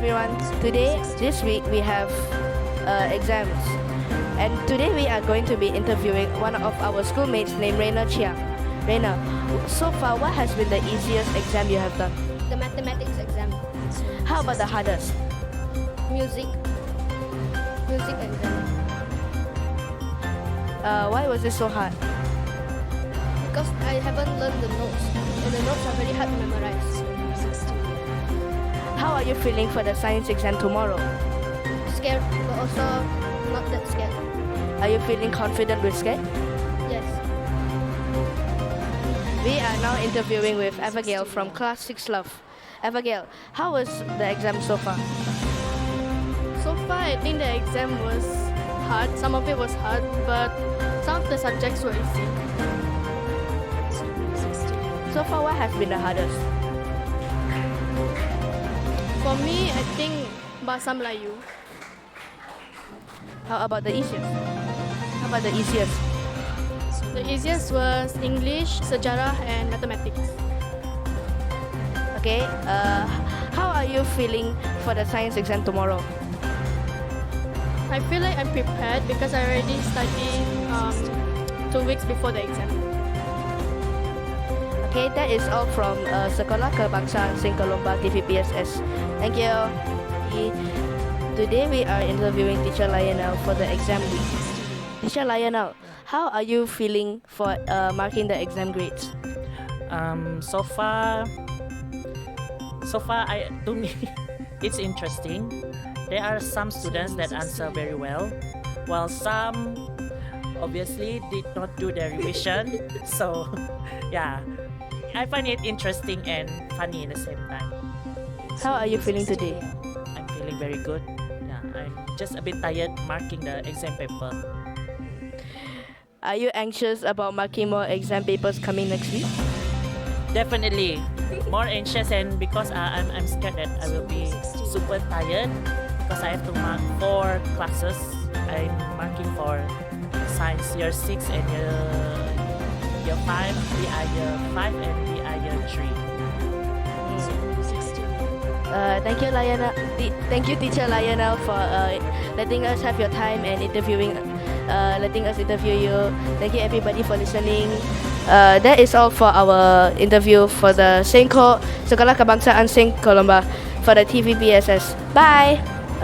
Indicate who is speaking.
Speaker 1: everyone. This week we have exams, and today we are going to be interviewing one of our schoolmates named Raina Chiang. Raina, so far what has been the easiest exam you have done?
Speaker 2: The mathematics exam.
Speaker 1: How about the hardest?
Speaker 2: Music exam.
Speaker 1: Why was it so hard?
Speaker 2: Because I haven't learned the notes, and the notes are very hard to memorize.
Speaker 1: How are you feeling for the science exam tomorrow?
Speaker 2: Scared, but also not that scared.
Speaker 1: Are you feeling confident with scared?
Speaker 2: Yes.
Speaker 1: We are now interviewing with Abigail from Class 6 Love. Abigail, how was the exam so far?
Speaker 3: So far, I think the exam was hard. Some of it was hard, but some of the subjects were easy.
Speaker 1: So far, what has been the hardest?
Speaker 3: For me, I think Bahasa Melayu.
Speaker 1: How about the easiest? How about the easiest?
Speaker 3: The easiest was English, Sejarah, and Mathematics.
Speaker 1: Okay, how are you feeling for the science exam tomorrow?
Speaker 3: I feel like I'm prepared because I already studied 2 weeks before the exam.
Speaker 1: Okay, that is all from Sekolah Kebangsaan Saint Columba TVPSS. Thank you. Today we are interviewing Teacher Lionel for the exam week. Teacher Lionel, how are you feeling for marking the exam grades?
Speaker 4: So far, to me, it's interesting. There are some students that answer very well, while some obviously did not do their revision. So, yeah, I find it interesting and funny at the same time.
Speaker 1: How are you feeling today?
Speaker 4: I'm feeling very good. Yeah, I'm just a bit tired marking the exam paper.
Speaker 1: Are you anxious about marking more exam papers coming next week?
Speaker 4: Definitely more anxious, and because I'm scared that I will be super tired because I have to mark 4 classes. I'm marking for science year 6 and year 5, DI year 5 and DI year 3.
Speaker 1: Thank you, Lionel. Thank you, Teacher Lionel, for letting us have your time and letting us interview you. Thank you, everybody, for listening. That is all for our interview for the Sekolah Kebangsaan Saint Columba for the TVPSS. Bye.